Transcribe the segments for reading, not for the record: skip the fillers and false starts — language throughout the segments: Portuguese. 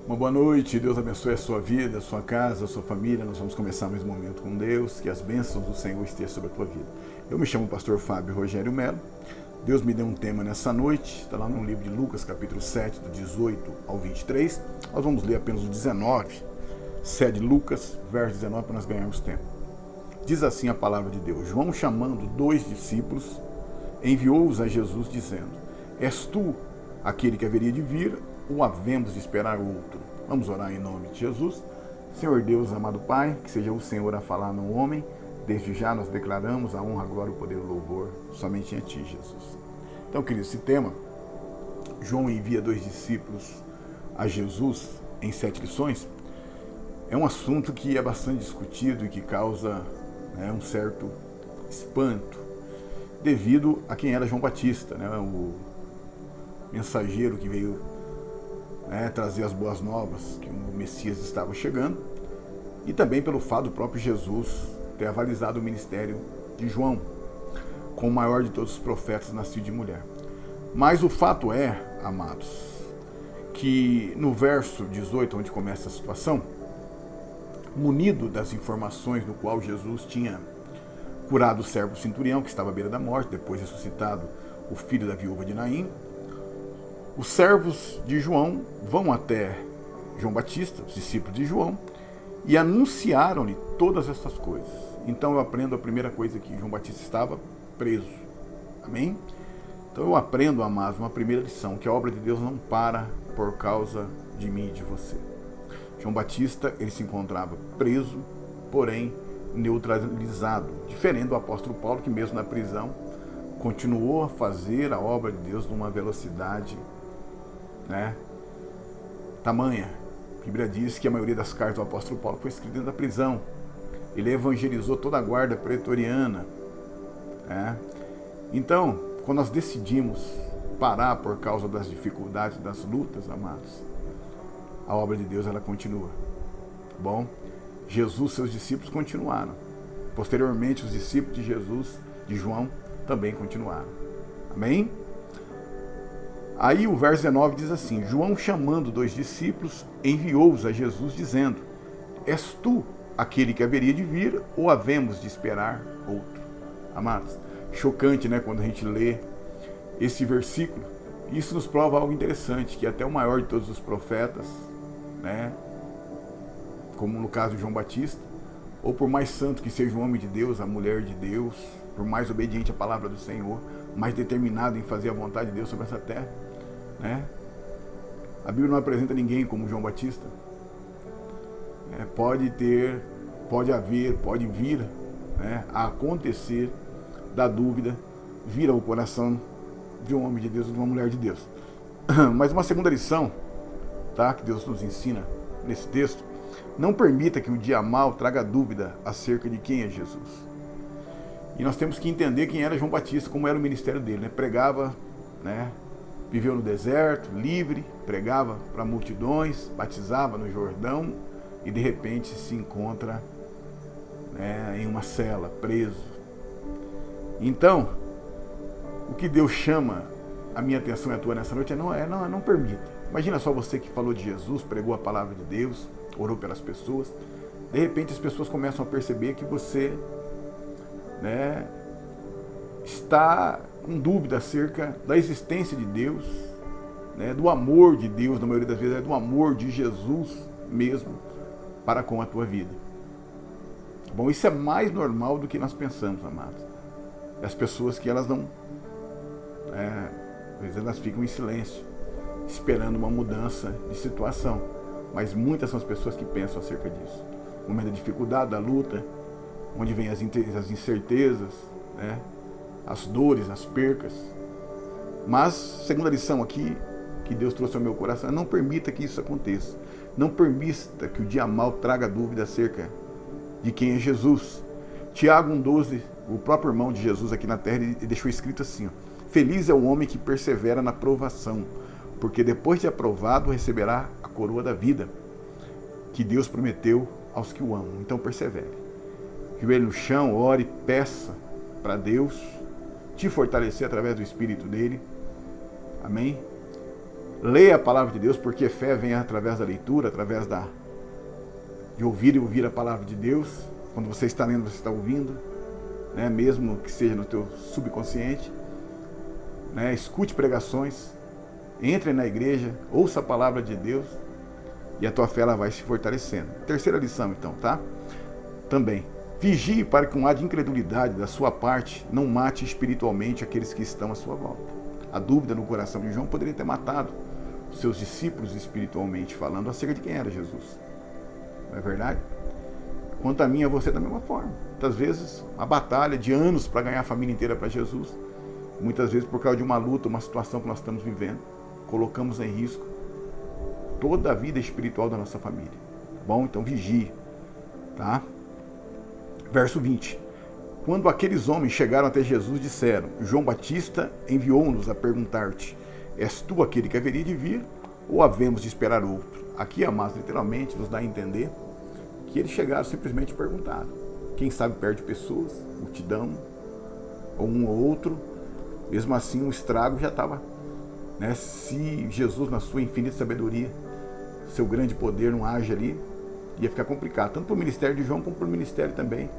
Uma boa noite, Deus abençoe a sua vida, a sua casa, a sua família. Nós vamos começar mais um momento com Deus, que as bênçãos do Senhor estejam sobre a tua vida. Eu me chamo pastor Fábio Rogério Melo. Deus me deu um tema nessa noite, está lá no livro de Lucas, capítulo 7, do 18 ao 23. Nós vamos ler apenas o 19, 7 de Lucas, verso 19, para nós ganharmos tempo. Diz assim a palavra de Deus: João, chamando 2 discípulos, enviou-os a Jesus, dizendo: És tu aquele que haveria de vir, ou havemos de esperar outro? Vamos orar em nome de Jesus. Senhor Deus, amado Pai, que seja o Senhor a falar no homem. Desde já nós declaramos a honra, a glória, o poder e o louvor somente em Ti, Jesus. Então, querido, esse tema, João envia 2 discípulos a Jesus em 7 lições, é um assunto que é bastante discutido e que causa um certo espanto, devido a quem era João Batista, o mensageiro que veio trazer as boas novas, que o Messias estava chegando, e também pelo fato do próprio Jesus ter avalizado o ministério de João como o maior de todos os profetas nascido de mulher. Mas o fato é, amados, que no verso 18, onde começa a situação, munido das informações no qual Jesus tinha curado o servo centurião, que estava à beira da morte, depois ressuscitado o filho da viúva de Naim, os servos de João vão até João Batista, os discípulos de João, e anunciaram-lhe todas essas coisas. Então eu aprendo a primeira coisa, que João Batista estava preso. Amém? Então eu aprendo, amados, uma primeira lição, que a obra de Deus não para por causa de mim e de você. João Batista, ele se encontrava preso, porém neutralizado, diferente do apóstolo Paulo, que mesmo na prisão continuou a fazer a obra de Deus numa velocidade tamanha. A Bíblia diz que a maioria das cartas do apóstolo Paulo foi escrita dentro da prisão. Ele evangelizou toda a guarda pretoriana. Então, quando nós decidimos parar por causa das dificuldades, das lutas, amados, a obra de Deus, ela continua. Bom, Jesus, seus discípulos continuaram. Posteriormente, os discípulos de Jesus, de João, também continuaram. Amém? Aí o verso 19 diz assim: João, chamando 2 discípulos, enviou-os a Jesus, dizendo: És tu aquele que haveria de vir, ou havemos de esperar outro? Amados, chocante, quando a gente lê esse versículo. Isso nos prova algo interessante, que até o maior de todos os profetas, como no caso de João Batista, ou por mais santo que seja o homem de Deus, a mulher de Deus, por mais obediente à palavra do Senhor, mais determinado em fazer a vontade de Deus sobre essa terra, a Bíblia não apresenta ninguém como João Batista. Pode vir a acontecer da dúvida vir ao coração de um homem de Deus ou de uma mulher de Deus. Mas uma segunda lição, que Deus nos ensina nesse texto: não permita que o dia mau traga dúvida acerca de quem é Jesus. E nós temos que entender quem era João Batista, como era o ministério dele. Pregava, viveu no deserto, livre, pregava para multidões, batizava no Jordão, e de repente se encontra em uma cela, preso. Então, o que Deus chama a minha atenção e a tua nessa noite não permita. Imagina só você que falou de Jesus, pregou a palavra de Deus, orou pelas pessoas. De repente as pessoas começam a perceber que você está com dúvida acerca da existência de Deus, do amor de Deus, na maioria das vezes do amor de Jesus mesmo para com a tua vida. Bom, isso é mais normal do que nós pensamos, amados. As pessoas que elas não, às vezes elas ficam em silêncio, esperando uma mudança de situação, mas muitas são as pessoas que pensam acerca disso. No momento da dificuldade, da luta, onde vem as incertezas, as dores, as percas. Mas, segunda lição aqui, que Deus trouxe ao meu coração, não permita que isso aconteça. Não permita que o dia mau traga dúvida acerca de quem é Jesus. Tiago 1,12, o próprio irmão de Jesus aqui na terra, ele deixou escrito assim: Feliz é o homem que persevera na provação, porque depois de aprovado receberá a coroa da vida, que Deus prometeu aos que o amam. Então persevere. Joelho no chão, ore, peça para Deus te fortalecer através do Espírito dele. Amém? Leia a palavra de Deus, porque fé vem através da leitura, através de ouvir e ouvir a palavra de Deus. Quando você está lendo, você está ouvindo, né? Mesmo que seja no teu subconsciente. Né? Escute pregações, entre na igreja, ouça a palavra de Deus e a tua fé ela vai se fortalecendo. Terceira lição, então, tá? Também, vigie para que um ar de incredulidade da sua parte não mate espiritualmente aqueles que estão à sua volta. A dúvida no coração de João poderia ter matado os seus discípulos espiritualmente falando acerca de quem era Jesus. Não é verdade? Quanto a mim e a você da mesma forma. Muitas vezes, uma batalha de anos para ganhar a família inteira para Jesus. Muitas vezes por causa de uma luta, uma situação que nós estamos vivendo. Colocamos em risco toda a vida espiritual da nossa família. Bom, então vigie. Tá? Verso 20. Quando aqueles homens chegaram até Jesus, disseram: João Batista enviou-nos a perguntar-te: és tu aquele que haveria de vir, ou havemos de esperar outro? Aqui, amados, literalmente nos dá a entender que eles chegaram simplesmente e perguntaram. Quem sabe perde pessoas, multidão, ou um ou outro. Mesmo assim, o estrago já estava. Né? Se Jesus, na sua infinita sabedoria, seu grande poder não age ali, ia ficar complicado, tanto para o ministério de João como para o ministério também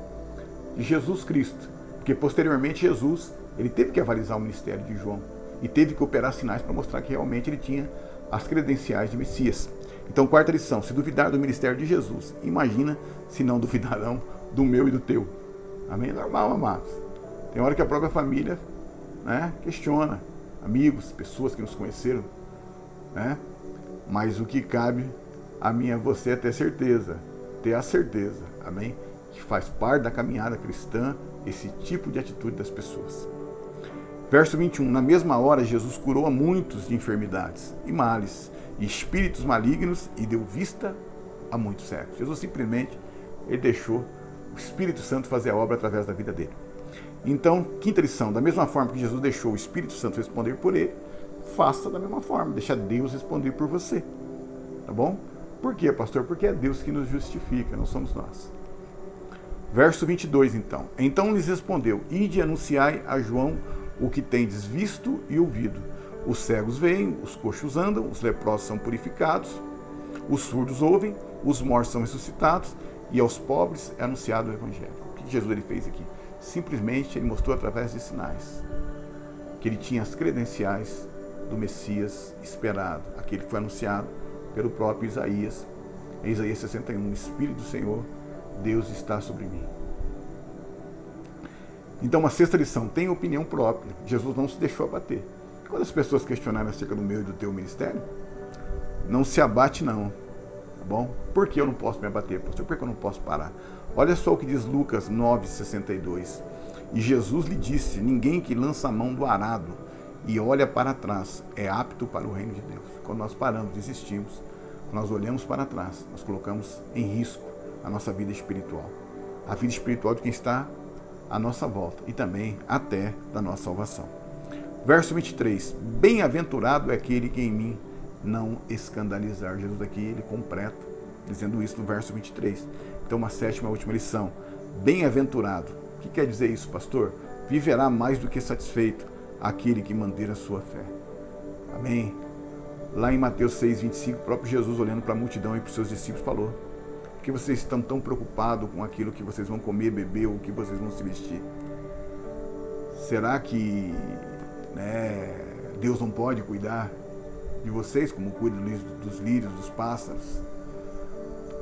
de Jesus Cristo. Porque posteriormente Jesus, ele teve que avalizar o ministério de João e teve que operar sinais para mostrar que realmente ele tinha as credenciais de Messias. Então, quarta lição: se duvidar do ministério de Jesus, imagina se não duvidarão do meu e do teu. Amém? É normal, amados. Tem hora que a própria família, né, questiona, amigos, pessoas que nos conheceram, né? Mas o que cabe a mim e a você é ter a certeza, amém? Que faz parte da caminhada cristã esse tipo de atitude das pessoas. Verso 21, na mesma hora Jesus curou a muitos de enfermidades e males, e espíritos malignos, e deu vista a muitos cegos. Jesus simplesmente, ele deixou o Espírito Santo fazer a obra através da vida dele. Então, quinta lição, da mesma forma que Jesus deixou o Espírito Santo responder por ele, faça da mesma forma, deixa Deus responder por você. Tá bom? Por quê, pastor? Porque é Deus que nos justifica, não somos nós. Verso 22, então. Então lhes respondeu: ide e anunciai a João o que tendes visto e ouvido. Os cegos veem, os coxos andam, os leprosos são purificados, os surdos ouvem, os mortos são ressuscitados, e aos pobres é anunciado o Evangelho. O que Jesus ele fez aqui? Simplesmente ele mostrou através de sinais que ele tinha as credenciais do Messias esperado, aquele que foi anunciado pelo próprio Isaías. Em Isaías 61, o Espírito do Senhor, Deus está sobre mim. Então, uma sexta lição, tenha opinião própria. Jesus não se deixou abater. Quando as pessoas questionarem acerca do meu e do teu ministério, não se abate não, tá bom? Por que eu não posso me abater, pastor? Por que eu não posso parar? Olha só o que diz Lucas 9,62. E Jesus lhe disse: ninguém que lança a mão do arado e olha para trás é apto para o reino de Deus. Quando nós paramos, desistimos, quando nós olhamos para trás, nós colocamos em risco a nossa vida espiritual. A vida espiritual de quem está à nossa volta e também até da nossa salvação. Verso 23. Bem-aventurado é aquele que em mim não escandalizar. Jesus aqui, ele completa, dizendo isso no verso 23. Então, uma sétima e última lição. Bem-aventurado. O que quer dizer isso, pastor? Viverá mais do que satisfeito aquele que manter a sua fé. Amém? Lá em Mateus 6,25, o próprio Jesus, olhando para a multidão e para os seus discípulos, falou: por que vocês estão tão preocupados com aquilo que vocês vão comer, beber ou que vocês vão se vestir? Será que Deus não pode cuidar de vocês como cuida dos lírios, dos pássaros?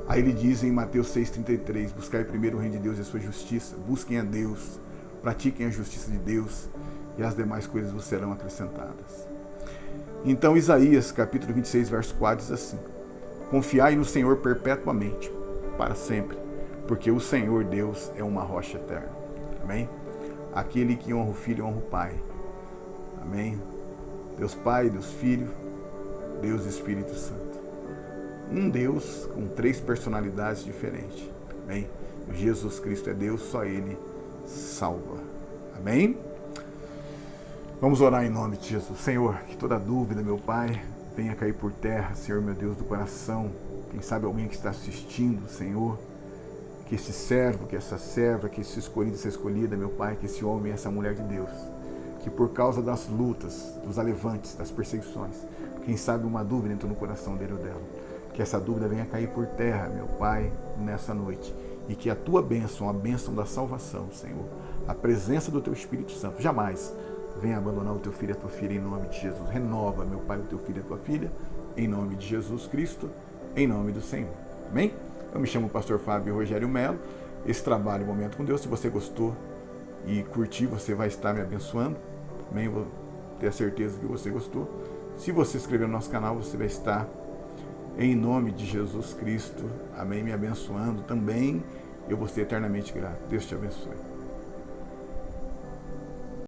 Aí ele diz em Mateus 6,33, buscai primeiro o reino de Deus e a sua justiça, busquem a Deus, pratiquem a justiça de Deus e as demais coisas vos serão acrescentadas. Então Isaías, capítulo 26, verso 4 diz assim: confiai no Senhor perpetuamente, para sempre, porque o Senhor Deus é uma rocha eterna. Amém? Aquele que honra o Filho, honra o Pai. Amém? Deus Pai, Deus Filho, Deus Espírito Santo. Um Deus com três personalidades diferentes. Amém? Jesus Cristo é Deus, só Ele salva. Amém? Vamos orar em nome de Jesus. Senhor, que toda dúvida, meu Pai, venha cair por terra, Senhor, meu Deus do coração. Quem sabe alguém que está assistindo, Senhor, que esse servo, que essa serva, que esse escolhido, essa escolhida, meu Pai, que esse homem, essa mulher de Deus, que por causa das lutas, dos alevantes, das perseguições, Quem sabe uma dúvida entrou no coração dele ou dela. Que essa dúvida venha cair por terra, meu Pai, nessa noite. E que a tua bênção, a bênção da salvação, Senhor, a presença do teu Espírito Santo, jamais venha abandonar o teu filho e a tua filha em nome de Jesus. Renova, meu Pai, o teu filho e a tua filha, em nome de Jesus Cristo, em nome do Senhor. Amém? Eu me chamo o pastor Fábio Rogério Melo. Esse trabalho, Momento com Deus, se você gostou e curtir, você vai estar me abençoando. Amém? Vou ter a certeza que você gostou. Se você se inscrever no nosso canal, você vai estar, em nome de Jesus Cristo, amém, me abençoando também. Eu vou ser eternamente grato. Deus te abençoe.